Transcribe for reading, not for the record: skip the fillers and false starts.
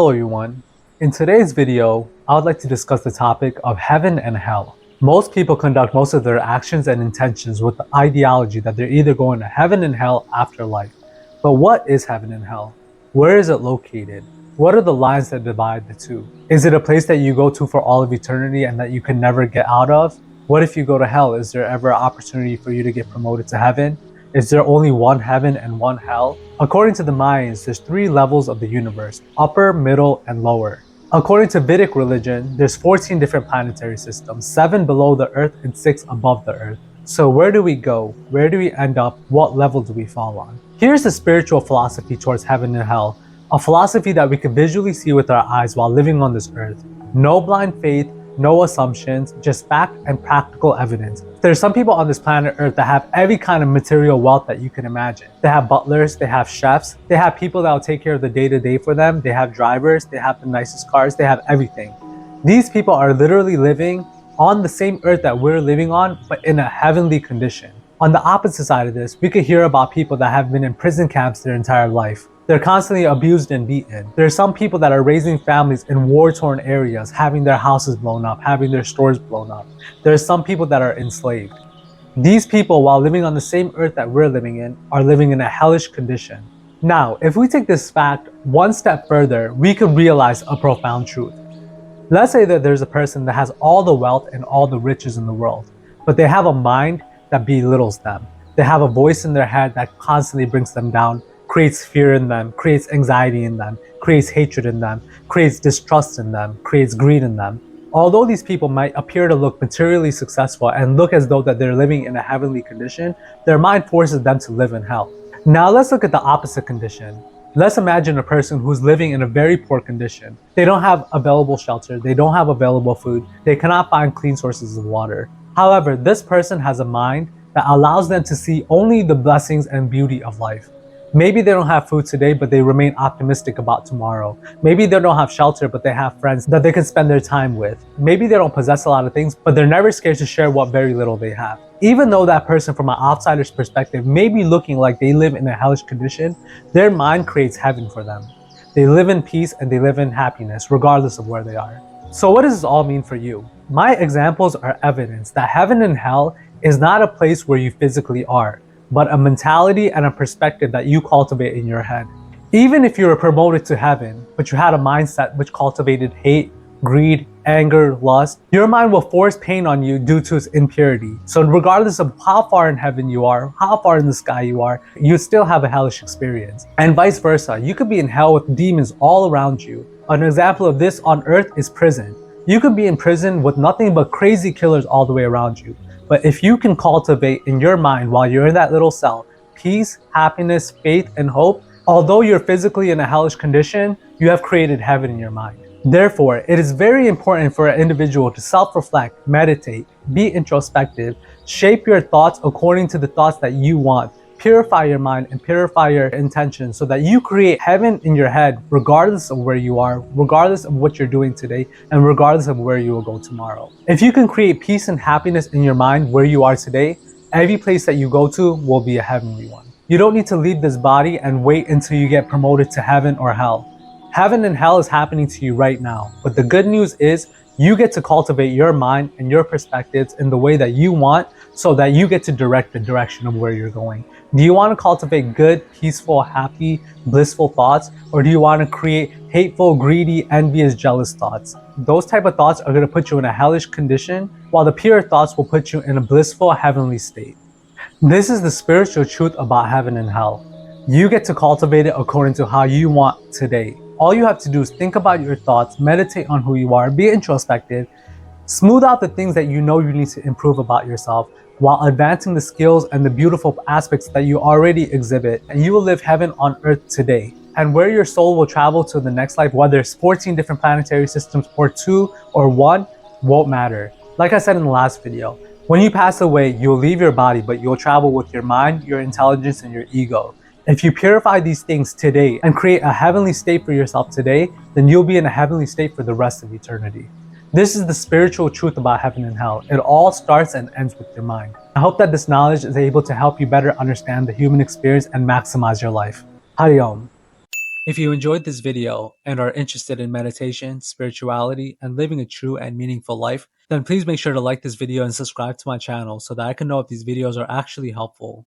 Hello everyone. In today's video, I would like to discuss the topic of heaven and hell. Most people conduct most of their actions and intentions with the ideology that they're either going to heaven and hell after life. But what is heaven and hell? Where is it located? What are the lines that divide the two? Is it a place that you go to for all of eternity and that you can never get out of? What if you go to hell? Is there ever an opportunity for you to get promoted to heaven? Is there only one heaven and one hell? According to the Mayans, there's three levels of the universe: upper, middle, and lower. According to Vedic religion, there's 14 different planetary systems, 7 below the Earth and 6 above the Earth. So where do we go? Where do we end up? What level do we fall on? Here's the spiritual philosophy towards heaven and hell, a philosophy that we can visually see with our eyes while living on this earth. No blind faith, no assumptions, just fact and practical evidence. There's some people on this planet Earth that have every kind of material wealth that you can imagine. They have butlers, they have chefs, they have people that will take care of the day-to-day for them, they have drivers, they have the nicest cars, they have everything. These people are literally living on the same earth that we're living on, but in a heavenly condition. On the opposite side of this, we could hear about people that have been in prison camps their entire life. They're constantly abused and beaten. There are some people that are raising families in war-torn areas, having their houses blown up, having their stores blown up. There are some people that are enslaved. These people, while living on the same earth that we're living in, are living in a hellish condition. Now, if we take this fact one step further, we could realize a profound truth. Let's say that there's a person that has all the wealth and all the riches in the world, but they have a mind that belittles them. They have a voice in their head that constantly brings them down, creates fear in them, creates anxiety in them, creates hatred in them, creates distrust in them, creates greed in them. Although these people might appear to look materially successful and look as though that they're living in a heavenly condition, their mind forces them to live in hell. Now let's look at the opposite condition. Let's imagine a person who's living in a very poor condition. They don't have available shelter, they don't have available food, they cannot find clean sources of water. However, this person has a mind that allows them to see only the blessings and beauty of life. Maybe they don't have food today, but they remain optimistic about tomorrow. Maybe they don't have shelter, but they have friends that they can spend their time with. Maybe they don't possess a lot of things, but they're never scared to share what very little they have. Even though that person, from an outsider's perspective, may be looking like they live in a hellish condition, their mind creates heaven for them. They live in peace and they live in happiness, regardless of where they are. So what does this all mean for you? My examples are evidence that heaven and hell is not a place where you physically are, but a mentality and a perspective that you cultivate in your head. Even if you were promoted to heaven, but you had a mindset which cultivated hate, greed, anger, lust, your mind will force pain on you due to its impurity. So regardless of how far in heaven you are, how far in the sky you are, you still have a hellish experience. And vice versa, you could be in hell with demons all around you. An example of this on earth is prison. You could be in prison with nothing but crazy killers all the way around you. But if you can cultivate in your mind while you're in that little cell, peace, happiness, faith, and hope, although you're physically in a hellish condition, you have created heaven in your mind. Therefore, it is very important for an individual to self-reflect, meditate, be introspective, shape your thoughts according to the thoughts that you want, purify your mind and purify your intentions so that you create heaven in your head regardless of where you are, regardless of what you're doing today, and regardless of where you will go tomorrow. If you can create peace and happiness in your mind where you are today, every place that you go to will be a heavenly one. You don't need to leave this body and wait until you get promoted to heaven or hell. Heaven and hell is happening to you right now, but the good news is you get to cultivate your mind and your perspectives in the way that you want so that you get to direct the direction of where you're going. Do you want to cultivate good, peaceful, happy, blissful thoughts, or do you want to create hateful, greedy, envious, jealous thoughts? Those type of thoughts are going to put you in a hellish condition, while the pure thoughts will put you in a blissful, heavenly state. This is the spiritual truth about heaven and hell. You get to cultivate it according to how you want today. All you have to do is think about your thoughts, meditate on who you are, be introspective, smooth out the things that you know you need to improve about yourself while advancing the skills and the beautiful aspects that you already exhibit, and you will live heaven on earth today. And where your soul will travel to the next life, whether it's 14 different planetary systems or 2 or 1, won't matter. Like I said in the last video, when you pass away, you'll leave your body, but you'll travel with your mind, your intelligence, and your ego. If you purify these things today and create a heavenly state for yourself today, then you'll be in a heavenly state for the rest of eternity. This is the spiritual truth about heaven and hell. It all starts and ends with your mind. I hope that this knowledge is able to help you better understand the human experience and maximize your life. Hari Om. If you enjoyed this video and are interested in meditation, spirituality, and living a true and meaningful life, then please make sure to like this video and subscribe to my channel so that I can know if these videos are actually helpful.